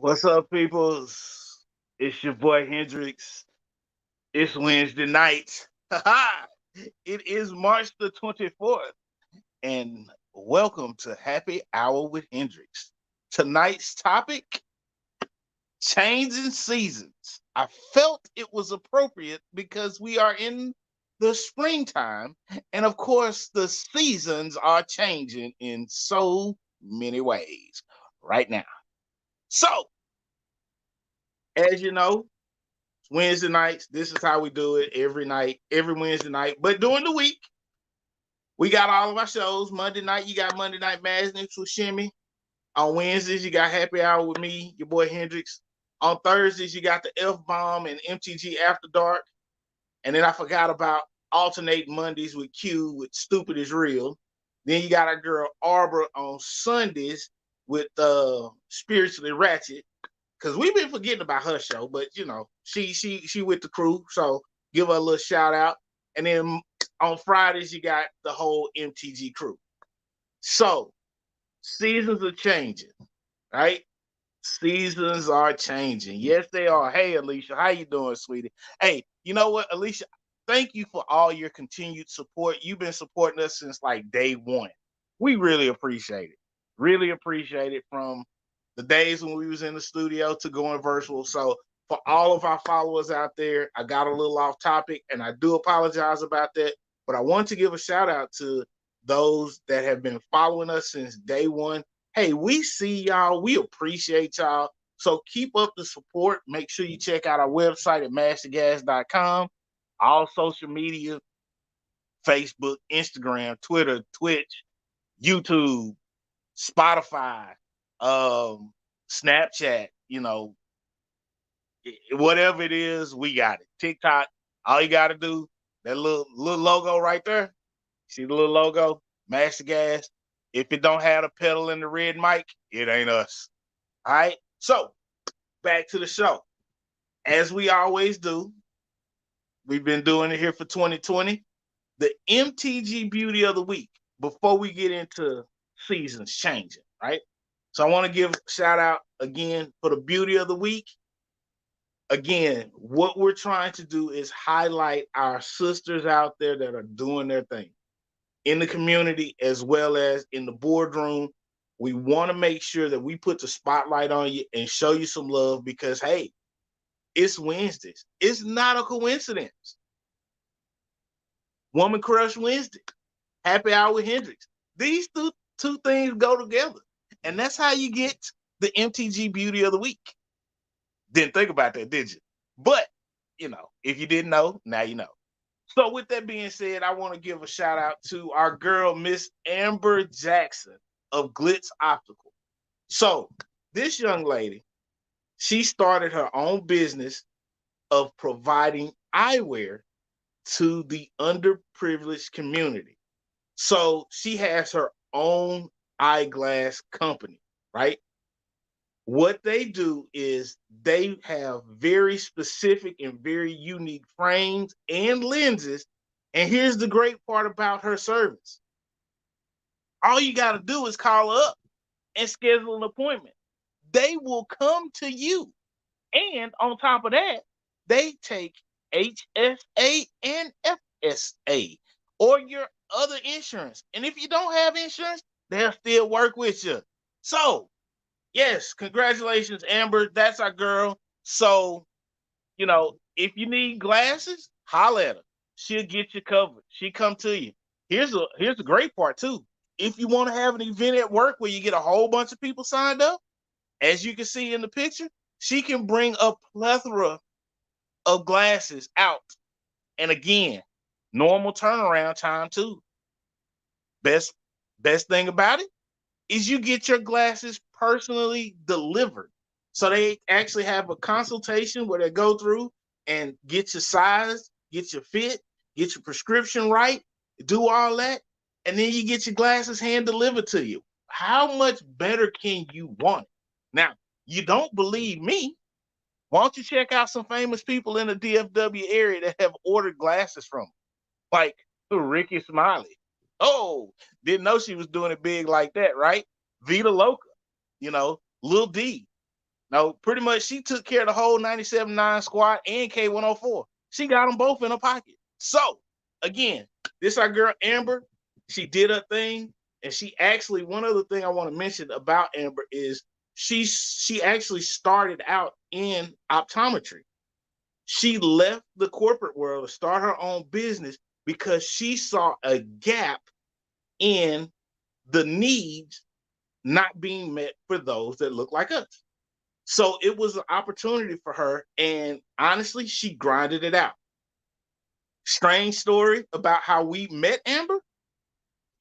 What's up, peoples? It's your boy Hendrix. It's Wednesday night. It is March the 24th, and welcome to Happy Hour with Hendrix. Tonight's topic, changing seasons. I felt it was appropriate because we are in the springtime, and of course, the seasons are changing in so many ways right now. So, as you know, Wednesday nights. This is how we do it every night, every Wednesday night. But during the week, we got all of our shows. Monday night, you got Monday Night Madness with Shimmy. On Wednesdays, you got Happy Hour with me, your boy Hendrix. On Thursdays, you got the F Bomb and MTG After Dark. And then I forgot about alternate Mondays with Q with Stupid is Real. Then you got our girl Arbor on Sundays with Spiritually Ratchet, because we've been forgetting about her show, but you know, she with the crew, so give her a little shout out. And then on Fridays, you got the whole MTG crew. So seasons are changing, right? Seasons are changing. Yes, they are. Hey, Alicia, how you doing, sweetie? Hey, you know what, Alicia? Thank you for all your continued support. You've been supporting us since like day one. We really appreciate it. Really appreciate it from the days when we was in the studio to going virtual. So for all of our followers out there, I got a little off topic and I do apologize about that. But I want to give a shout out to those that have been following us since day one. Hey, we see y'all. We appreciate y'all. So keep up the support. Make sure you check out our website at mastergas.com. All social media, Facebook, Instagram, Twitter, Twitch, YouTube, Spotify, Snapchat, whatever it is, we got it. TikTok, all you got to do, that little logo right there. See the little logo, Master Gas. If it don't have a pedal in the red mic, it ain't us. All right. So back to the show. As we always do, we've been doing it here for 2020. The MTG Beauty of the Week. Before we get into seasons changing, right? So I want to give a shout out again for the Beauty of the Week. Again, what we're trying to do is highlight our sisters out there that are doing their thing in the community as well as in the boardroom. We want to make sure that we put the spotlight on you and show you some love because, hey, it's Wednesdays. It's not a coincidence. Woman Crush Wednesday, Happy Hour with Hendrix. These two things go together. And that's how you get the MTG Beauty of the Week. Didn't think about that, did you? But, if you didn't know, now you know. So with that being said, I want to give a shout out to our girl, Miss Amber Jackson of Glitz Optical. So this young lady, she started her own business of providing eyewear to the underprivileged community. So she has her own eyeglass company, right? What they do is they have very specific and very unique frames and lenses. And here's the great part about her service. All you got to do is call up and schedule an appointment. They will come to you. And on top of that, they take HSA and FSA or your other insurance. And if you don't have insurance, they'll still work with you. So, yes, congratulations, Amber. That's our girl. So, if you need glasses, holler at her. She'll get you covered. She'll come to you. Here's the great part too. If you want to have an event at work where you get a whole bunch of people signed up, as you can see in the picture, she can bring a plethora of glasses out. And again, normal turnaround time too. Best thing about it is you get your glasses personally delivered. So they actually have a consultation where they go through and get your size, get your fit, get your prescription right, do all that, and then you get your glasses hand delivered to you. How much better can you want it? Now, you don't believe me. Why don't you check out some famous people in the DFW area that have ordered glasses from them? Like Ricky Smiley. Oh, didn't know she was doing it big like that, right? Vita Loca, Lil D. No, pretty much she took care of the whole 97.9 squad and K104. She got them both in her pocket. So, again, this our girl Amber. She did her thing. And she actually, one other thing I want to mention about Amber is she actually started out in optometry. She left the corporate world to start her own business because she saw a gap in the needs not being met for those that look like us. So it was an opportunity for her. And honestly, she grinded it out. Strange story about how we met Amber.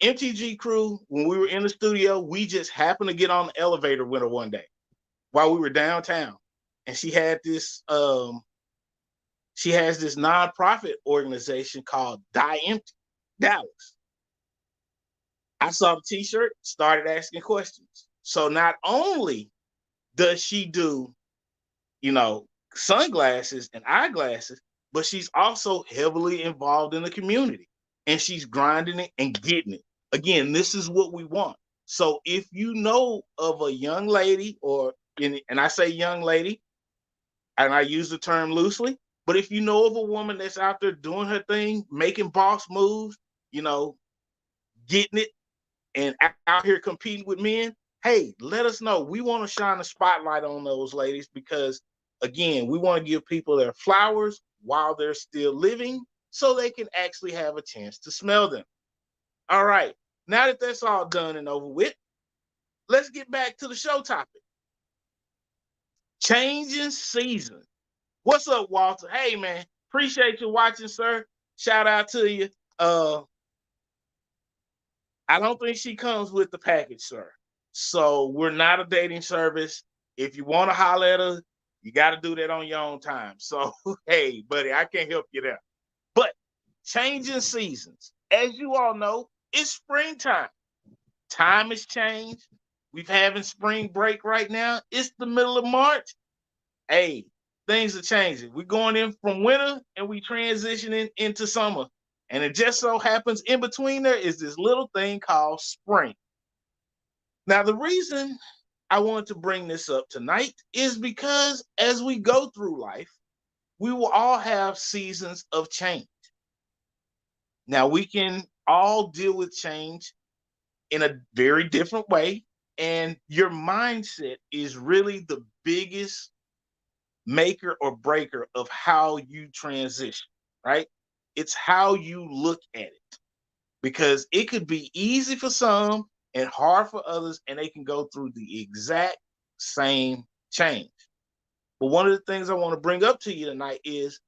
MTG crew, when we were in the studio, we just happened to get on the elevator with her one day while we were downtown. And she had this she has this nonprofit organization called Die Empty Dallas. I saw the t-shirt, started asking questions. So not only does she do, sunglasses and eyeglasses, but she's also heavily involved in the community and she's grinding it and getting it. Again, this is what we want. So if you know of a young lady and I say young lady, and I use the term loosely, but if you know of a woman that's out there doing her thing, making boss moves, getting it and out here competing with men, hey, let us know. We want to shine a spotlight on those ladies because, again, we want to give people their flowers while they're still living so they can actually have a chance to smell them. All right. Now that that's all done and over with, let's get back to the show topic. Changing season. What's up, Walter? Hey, man. Appreciate you watching, sir. Shout out to you. I don't think she comes with the package, sir. So we're not a dating service. If you want to holler at her, you got to do that on your own time. So, hey, buddy, I can't help you there. But changing seasons. As you all know, it's springtime. Time has changed. We're having spring break right now. It's the middle of March. Hey, things are changing. We're going in from winter and we transitioning into summer. And it just so happens in between there is this little thing called spring. Now, the reason I wanted to bring this up tonight is because as we go through life, we will all have seasons of change. Now, we can all deal with change in a very different way. And your mindset is really the biggest maker or breaker of how you transition, right? It's how you look at it. Because it could be easy for some and hard for others, and they can go through the exact same change. But one of the things I want to bring up to you tonight is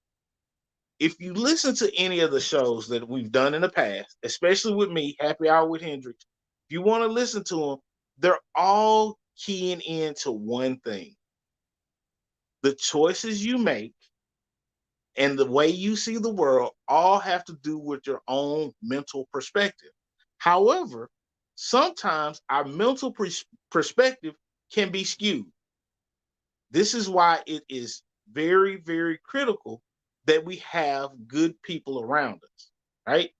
if you listen to any of the shows that we've done in the past, especially with me, Happy Hour with Hendrix, if you want to listen to them, they're all keying into one thing. The choices you make and the way you see the world all have to do with your own mental perspective. However, sometimes our mental perspective can be skewed. This is why it is very, very critical that we have good people around us, right?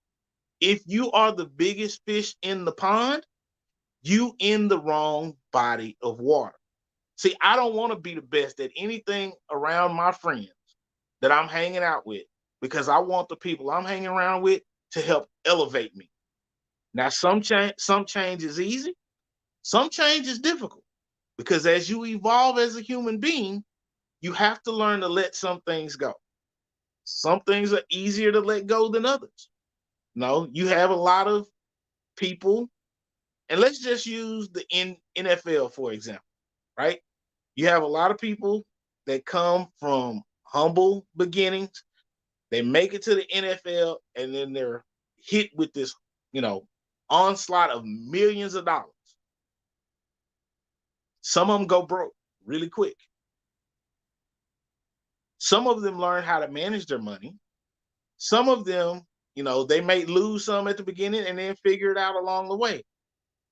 If you are the biggest fish in the pond, you in the wrong body of water. See, I don't want to be the best at anything around my friends that I'm hanging out with because I want the people I'm hanging around with to help elevate me. Now, some change is easy. Some change is difficult because as you evolve as a human being, you have to learn to let some things go. Some things are easier to let go than others. No, you have a lot of people, and let's just use the NFL, for example, right? You have a lot of people that come from humble beginnings. They make it to the NFL, and then they're hit with this, onslaught of millions of dollars. Some of them go broke really quick. Some of them learn how to manage their money. Some of them, they may lose some at the beginning and then figure it out along the way.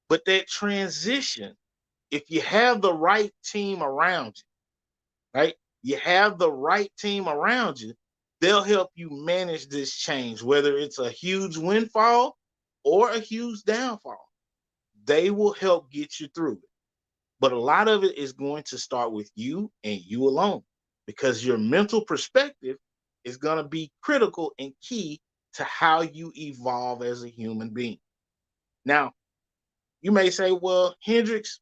But that transition, if you have the right team around you, right? You have the right team around you, they'll help you manage this change, whether it's a huge windfall or a huge downfall. They will help get you through it. But a lot of it is going to start with you and you alone, because your mental perspective is going to be critical and key to how you evolve as a human being. Now, you may say, well, Hendrix,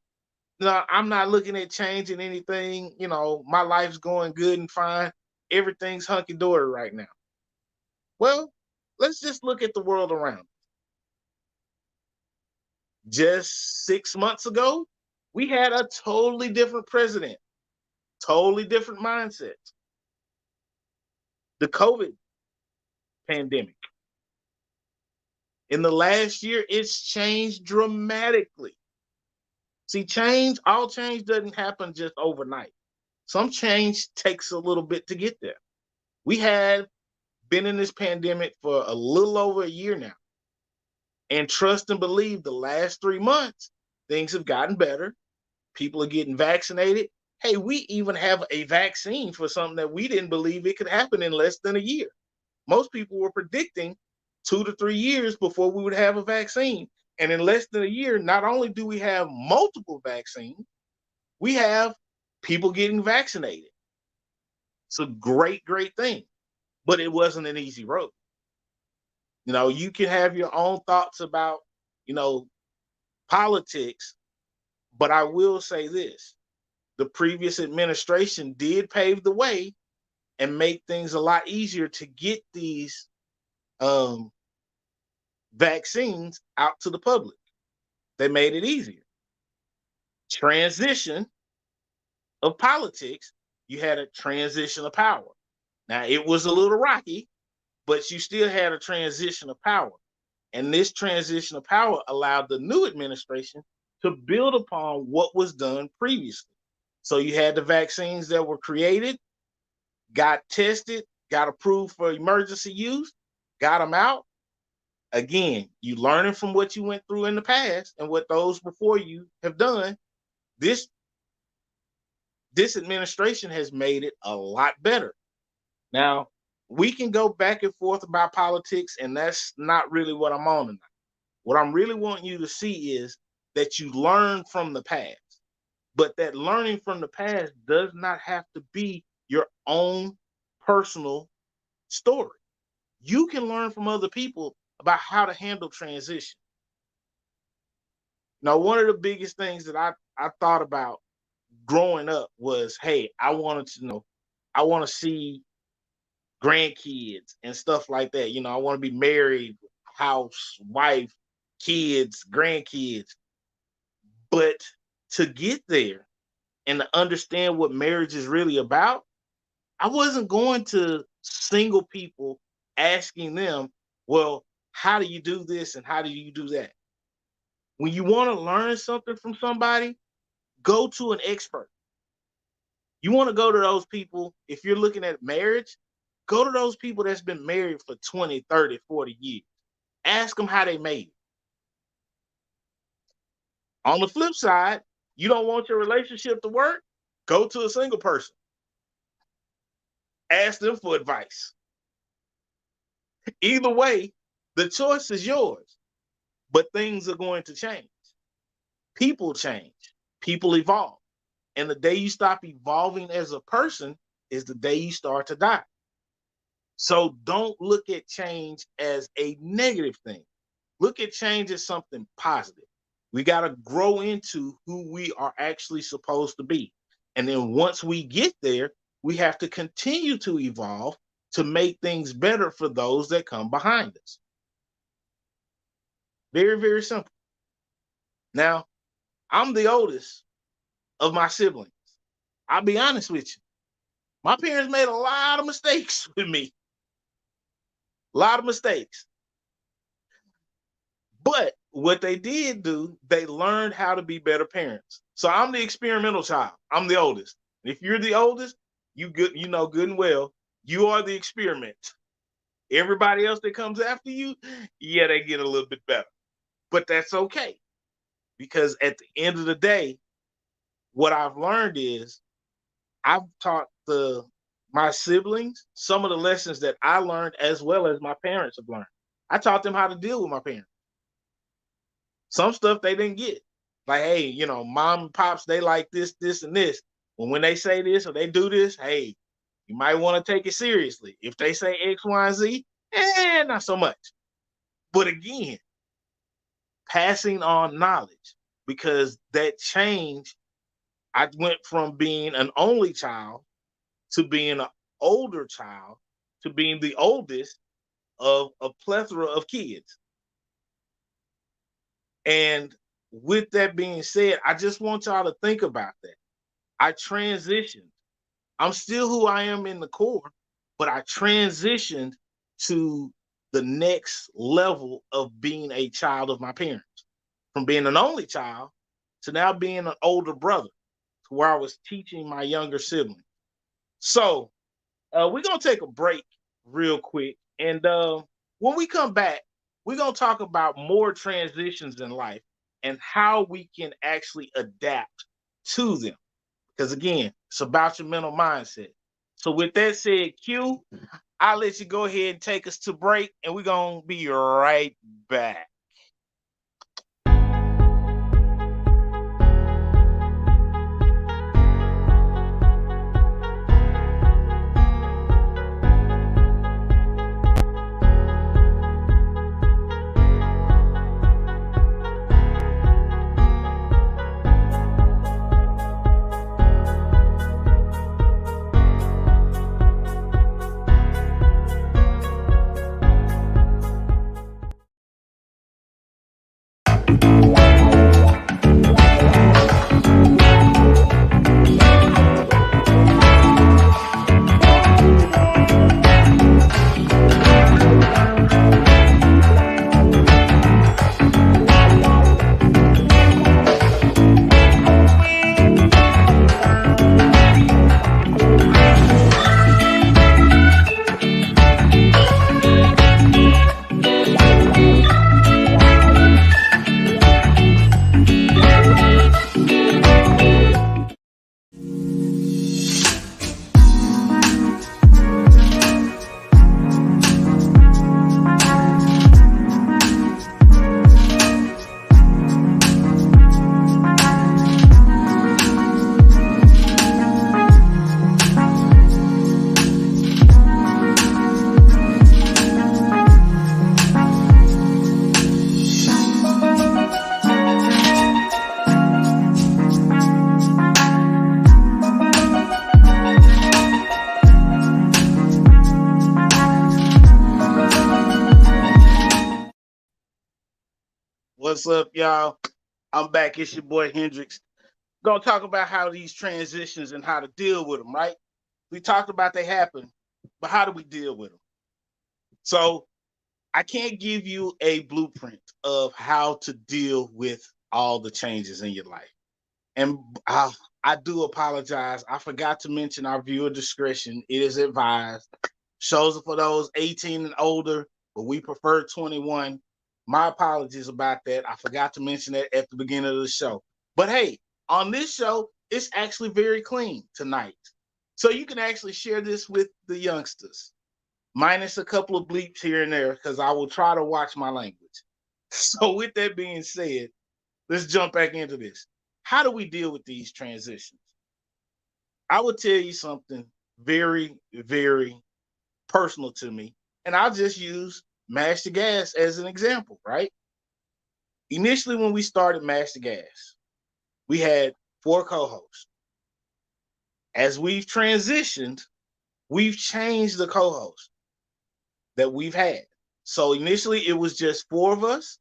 no, I'm not looking at changing anything. My life's going good and fine. Everything's hunky dory right now. Well, let's just look at the world around. Just 6 months ago, we had a totally different president, totally different mindset. The COVID pandemic. In the last year, it's changed dramatically. See, all change doesn't happen just overnight. Some change takes a little bit to get there. We have been in this pandemic for a little over a year now. And trust and believe the last 3 months, things have gotten better. People are getting vaccinated. Hey, we even have a vaccine for something that we didn't believe it could happen in less than a year. Most people were predicting 2 to 3 years before we would have a vaccine. And in less than a year, not only do we have multiple vaccines, we have people getting vaccinated. It's a great, great thing, but it wasn't an easy road. You can have your own thoughts about, politics, but I will say this. The previous administration did pave the way and make things a lot easier to get these vaccines out to the public. They made it easier. Transition of politics, you had a transition of power. Now, it was a little rocky, but you still had a transition of power. And this transition of power allowed the new administration to build upon what was done previously. So you had the vaccines that were created, got tested, got approved for emergency use, got them out. Again, you learning from what you went through in the past and what those before you have done. This administration has made it a lot better. Now, we can go back and forth about politics, and that's not really what I'm on tonight. What I'm really wanting you to see is that you learn from the past. But that learning from the past does not have to be your own personal story. You can learn from other people about how to handle transition. Now, one of the biggest things that I thought about growing up was, hey, I want to see grandkids and stuff like that. I want to be married, house, wife, kids, grandkids. But to get there and to understand what marriage is really about, I wasn't going to single people asking them, well, how do you do this and how do you do that? When you want to learn something from somebody, go to an expert. You want to go to those people, if you're looking at marriage, go to those people that's been married for 20, 30, 40 years. Ask them how they made it. On the flip side, you don't want your relationship to work? Go to a single person. Ask them for advice. Either way, the choice is yours, but things are going to change. People change. People evolve. And the day you stop evolving as a person is the day you start to die. So don't look at change as a negative thing. Look at change as something positive. We got to grow into who we are actually supposed to be. And then once we get there, we have to continue to evolve to make things better for those that come behind us. Very, very simple. Now, I'm the oldest of my siblings. I'll be honest with you. My parents made a lot of mistakes with me. A lot of mistakes. But what they did do, they learned how to be better parents. So I'm the experimental child. I'm the oldest. If you're the oldest, you know good and well, you are the experiment. Everybody else that comes after you, yeah, they get a little bit better. But that's okay. Because at the end of the day, what I've learned is I've taught my siblings some of the lessons that I learned as well as my parents have learned. I taught them how to deal with my parents. Some stuff they didn't get. Like, hey, you know, mom and pops, they like this, this, and this. When they say this or they do this, hey, you might want to take it seriously. If they say X, Y, and Z, not so much. But again, passing on knowledge, because that change, I went from being an only child to being an older child to being the oldest of a plethora of kids. And with that being said, I just want y'all to think about that. I transitioned. I'm still who I am in the core, but I transitioned to the next level of being a child of my parents, from being an only child to now being an older brother, to where I was teaching my younger sibling. So we're going to take a break real quick. And when we come back, we're going to talk about more transitions in life and how we can actually adapt to them. Because again, it's about your mental mindset. So with that said, Q, I'll let you go ahead and take us to break, and we're going to be right back. What's up, y'all? I'm back. It's your boy Hendrix. Gonna talk about how these transitions and how to deal with them, right? We talked about they happen, but how do we deal with them? So I can't give you a blueprint of how to deal with all the changes in your life. And I do apologize. I forgot to mention our viewer discretion. It is advised. Shows are for those 18 and older, but we prefer 21. My apologies about that. I forgot to mention that at the beginning of the show. But hey, on this show, it's actually very clean tonight. So you can actually share this with the youngsters, minus a couple of bleeps here and there, because I will try to watch my language. So with that being said, let's jump back into this. How do we deal with these transitions? I will tell you something very, very personal to me, and I'll just use Mash the Gas as an example, right? Initially, when we started Mash the Gas, we had 4 co-hosts. As we've transitioned, we've changed the co-hosts that we've had. So initially, it was just 4 of us.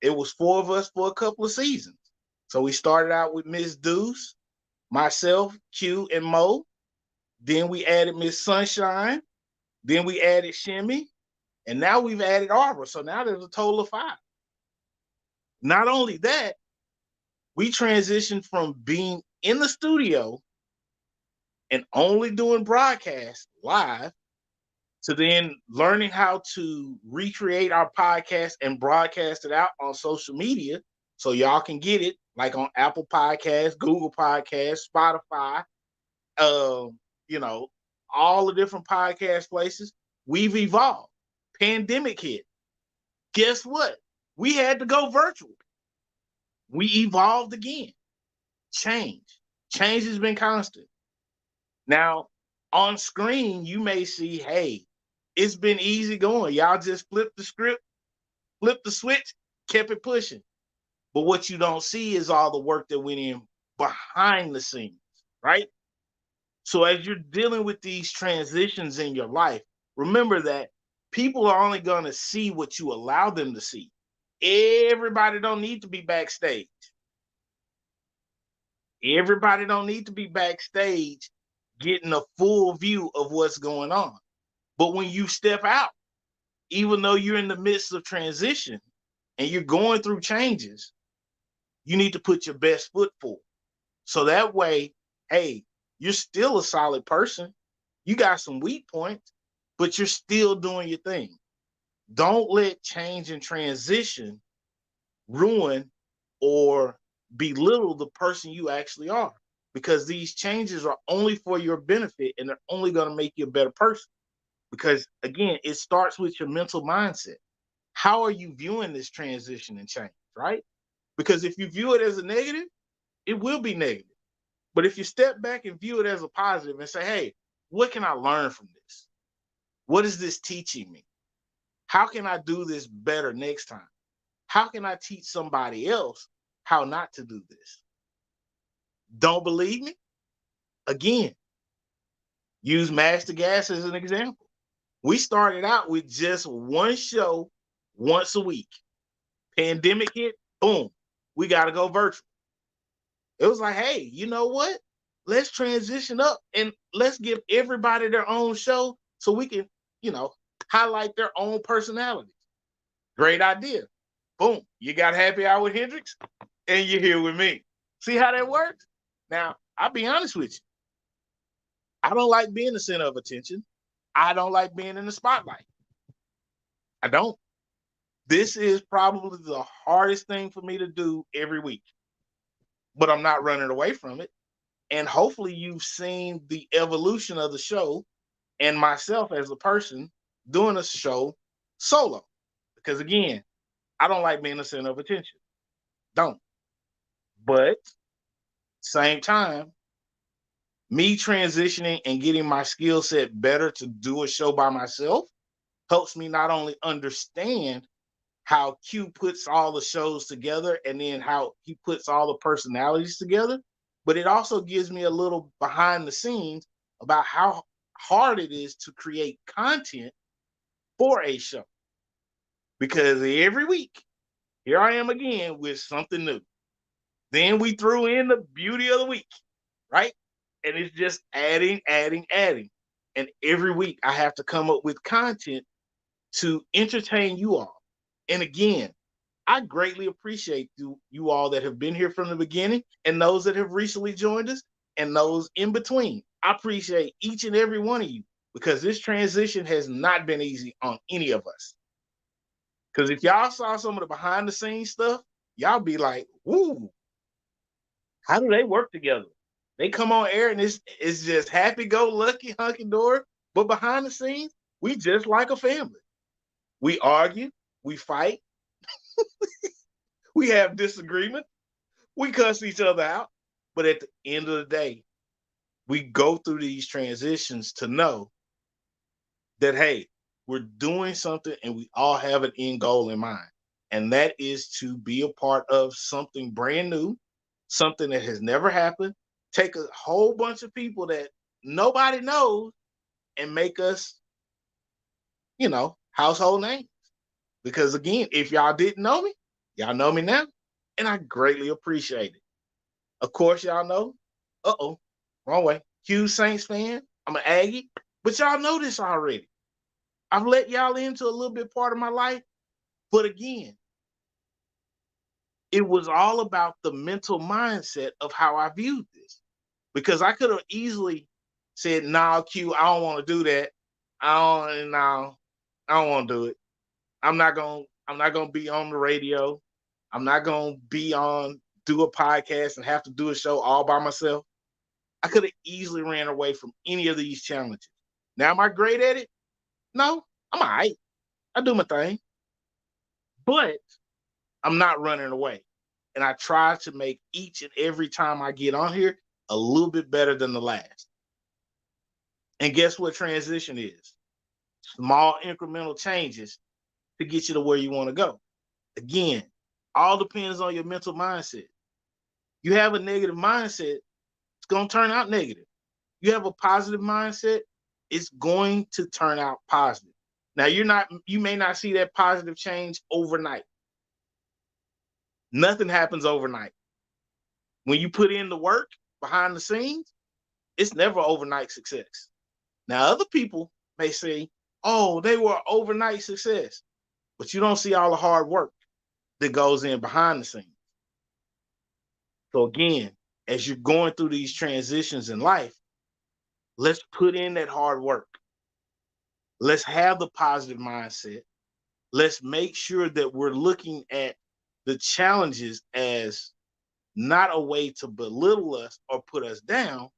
It was 4 of us for a couple of seasons. So we started out with Miss Deuce, myself, Q, and Mo. Then we added Miss Sunshine. Then we added Shimmy. And now we've added Arbor. So now there's a total of 5. Not only that, we transitioned from being in the studio and only doing broadcasts live to then learning how to recreate our podcast and broadcast it out on social media so y'all can get it, like on Apple Podcasts, Google Podcasts, Spotify, you know, all the different podcast places. We've evolved. Pandemic hit. Guess what? We had to go virtual. We evolved again. Change. Change has been constant. Now, on screen, you may see, hey, it's been easy going. Y'all just flipped the script, flipped the switch, kept it pushing. But what you don't see is all the work that went in behind the scenes, right? So as you're dealing with these transitions in your life, remember that people are only going to see what you allow them to see. Everybody don't need to be backstage. Everybody don't need to be backstage getting a full view of what's going on. But when you step out, even though you're in the midst of transition and you're going through changes, you need to put your best foot forward. So that way, hey, you're still a solid person. You got some weak points, but you're still doing your thing. Don't let change and transition ruin or belittle the person you actually are, because these changes are only for your benefit and they're only going to make you a better person. Because again, it starts with your mental mindset. How are you viewing this transition and change, right? Because if you view it as a negative, it will be negative. But if you step back and view it as a positive and say, hey, what can I learn from this? What is this teaching me? How can I do this better next time? How can I teach somebody else how not to do this? Don't believe me? Again, use Master Gas as an example. We started out with just one show once a week. Pandemic hit, boom, we got to go virtual. It was like, hey, you know what? Let's transition up and let's give everybody their own show so we can, highlight their own personalities. Great idea. Boom, you got Happy Hour with Hendrix and you're here with me. See how that works? Now, I'll be honest with you. I don't like being the center of attention. I don't like being in the spotlight. I don't. This is probably the hardest thing for me to do every week, but I'm not running away from it. And hopefully you've seen the evolution of the show and myself as a person doing a show solo. Because again, I don't like being the center of attention. Don't. But same time, me transitioning and getting my skill set better to do a show by myself helps me not only understand how Q puts all the shows together and then how he puts all the personalities together, but it also gives me a little behind the scenes about how hard it is to create content for a show. Because every week, here I am again with something new. Then we threw in the beauty of the week, right? And it's just adding, adding, adding. And every week I have to come up with content to entertain you all. And again, I greatly appreciate you all that have been here from the beginning and those that have recently joined us and those in between. I appreciate each and every one of you because this transition has not been easy on any of us. Because if y'all saw some of the behind the scenes stuff, y'all be like, woo, how do they work together? They come on air and it's just happy go lucky, hunky dory. But behind the scenes, we just like a family. We argue, we fight, we have disagreement, we cuss each other out. But at the end of the day, we go through these transitions to know that, hey, we're doing something and we all have an end goal in mind. And that is to be a part of something brand new, something that has never happened, take a whole bunch of people that nobody knows and make us, household names. Because again, if y'all didn't know me, y'all know me now, and I greatly appreciate it. Of course, y'all know, wrong way. Huge Saints fan. I'm an Aggie, but y'all know this already. I've let y'all into a little bit part of my life, but again, it was all about the mental mindset of how I viewed this. Because I could have easily said, "No, Q, I don't want to do that. I don't want to do it. I'm not gonna be on the radio. I'm not gonna do a podcast and have to do a show all by myself." I could have easily ran away from any of these challenges. Now, am I great at it? No, I'm all right. I do my thing. But I'm not running away. and I try to make each and every time I get on here a little bit better than the last. And guess what transition is? Small incremental changes to get you to where you want to go. Again, all depends on your mental mindset. You have a negative mindset, it's going to turn out negative. You have a positive mindset, it's going to turn out positive. Now, you may not see that positive change overnight. Nothing happens overnight. When you put in the work behind the scenes, it's never overnight success. Now, other people may say, oh, they were overnight success, but you don't see all the hard work that goes in behind the scenes. So again, as you're going through these transitions in life, let's put in that hard work. Let's have the positive mindset. Let's make sure that we're looking at the challenges as not a way to belittle us or put us down,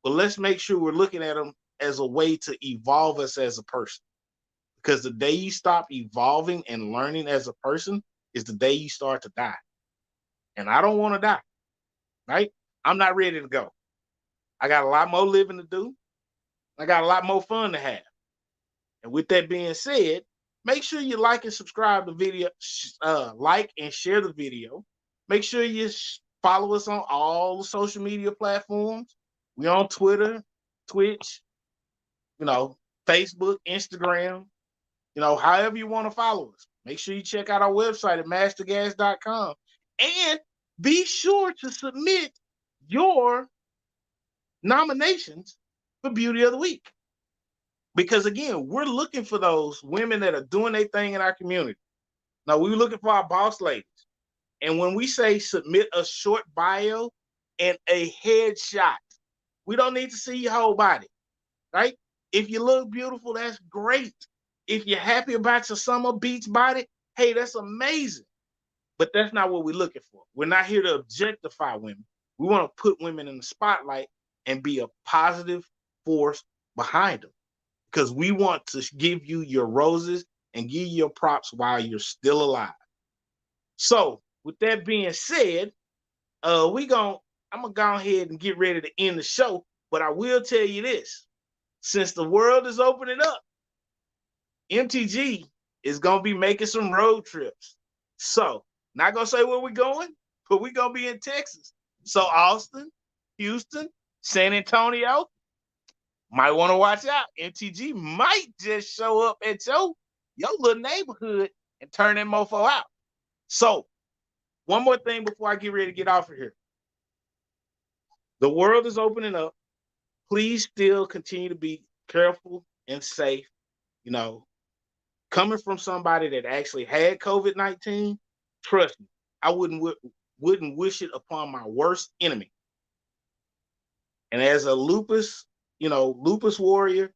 but let's make sure we're looking at them as a way to evolve us as a person. Because the day you stop evolving and learning as a person is the day you start to die. And I don't want to die, right? I'm not ready to go. I got a lot more living to do. I got a lot more fun to have. And with that being said, make sure you like and subscribe the video, like and share the video. Make sure you follow us on all the social media platforms. We're on Twitter, Twitch, Facebook, Instagram, however you want to follow us. Make sure you check out our website at mastergas.com. And be sure to submit your nominations for Beauty of the Week. Because again, we're looking for those women that are doing their thing in our community. Now, we're looking for our boss ladies. And when we say submit a short bio and a headshot, we don't need to see your whole body, right? If you look beautiful, that's great. If you're happy about your summer beach body, hey, that's amazing. But that's not what we're looking for. We're not here to objectify women. We want to put women in the spotlight and be a positive force behind them. Because we want to give you your roses and give you your props while you're still alive. So, with that being said, I'm gonna go ahead and get ready to end the show. But I will tell you this: since the world is opening up, MTG is gonna be making some road trips. So, not gonna say where we're going, but we're gonna be in Texas. So, Austin, Houston, San Antonio. Might want to watch out. MTG might just show up at your little neighborhood and turn that mofo out. So, one more thing before I get ready to get off of here. The world is opening up. Please still continue to be careful and safe. Coming from somebody that actually had COVID-19, trust me, I wouldn't wish it upon my worst enemy. And as a lupus warrior,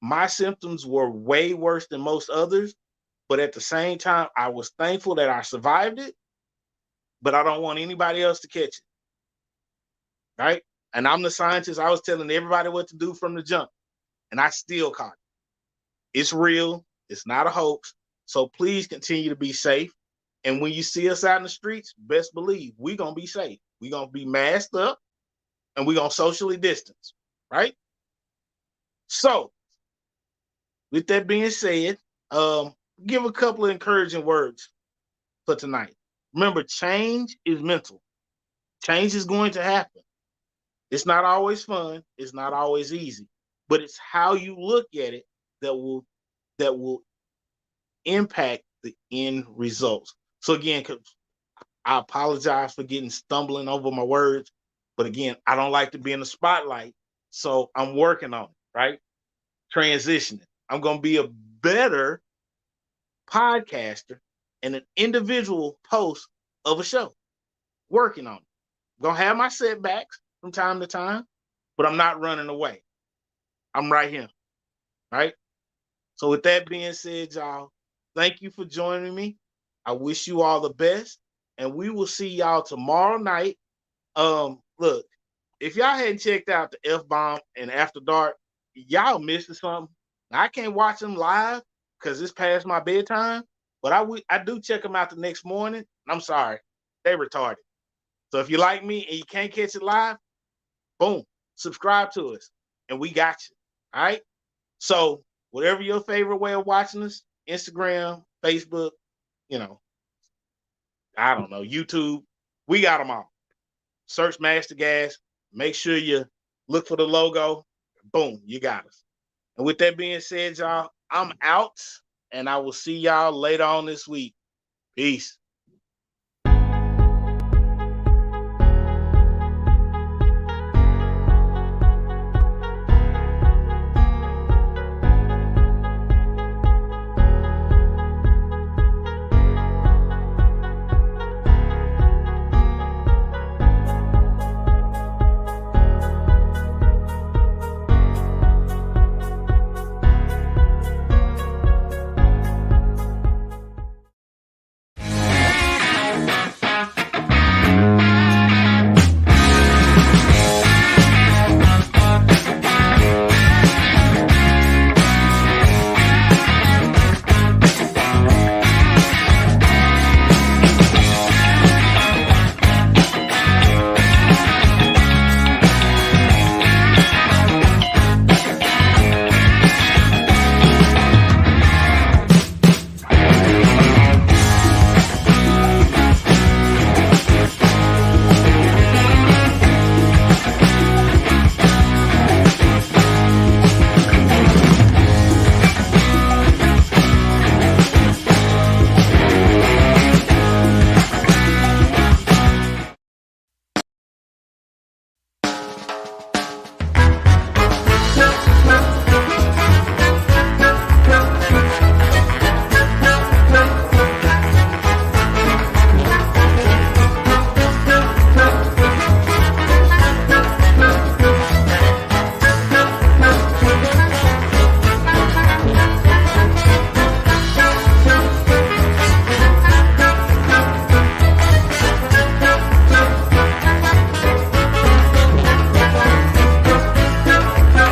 my symptoms were way worse than most others. But at the same time, I was thankful that I survived it. But I don't want anybody else to catch it. Right? And I'm the scientist. I was telling everybody what to do from the jump. And I still caught it. It's real. It's not a hoax. So please continue to be safe. And when you see us out in the streets, best believe we're going to be safe. We're going to be masked up and we're going to socially distance. Right? So, with that being said, give a couple of encouraging words for tonight. Remember, change is mental. Change is going to happen. It's not always fun. It's not always easy. But it's how you look at it that will impact the end results. So again, I apologize for stumbling over my words. But again, I don't like to be in the spotlight. So I'm working on it, right? Transitioning. I'm going to be a better podcaster and an individual host of a show. Working on it. I'm going to have my setbacks from time to time, but I'm not running away. I'm right here, right? So with that being said, y'all, thank you for joining me. I wish you all the best, and we will see y'all tomorrow night. Look, if y'all hadn't checked out the F-Bomb and After Dark, y'all missing something. Now, I can't watch them live because it's past my bedtime, but I do check them out the next morning. I'm sorry, they retarded. So if you like me and you can't catch it live, boom, subscribe to us, and we got you. All right. So whatever your favorite way of watching us, Instagram, Facebook, you know, I don't know, YouTube, we got them all. Search Master Gas. Make sure you look for the logo. Boom, you got us. And with that being said, y'all, I'm out, and I will see y'all later on this week. Peace.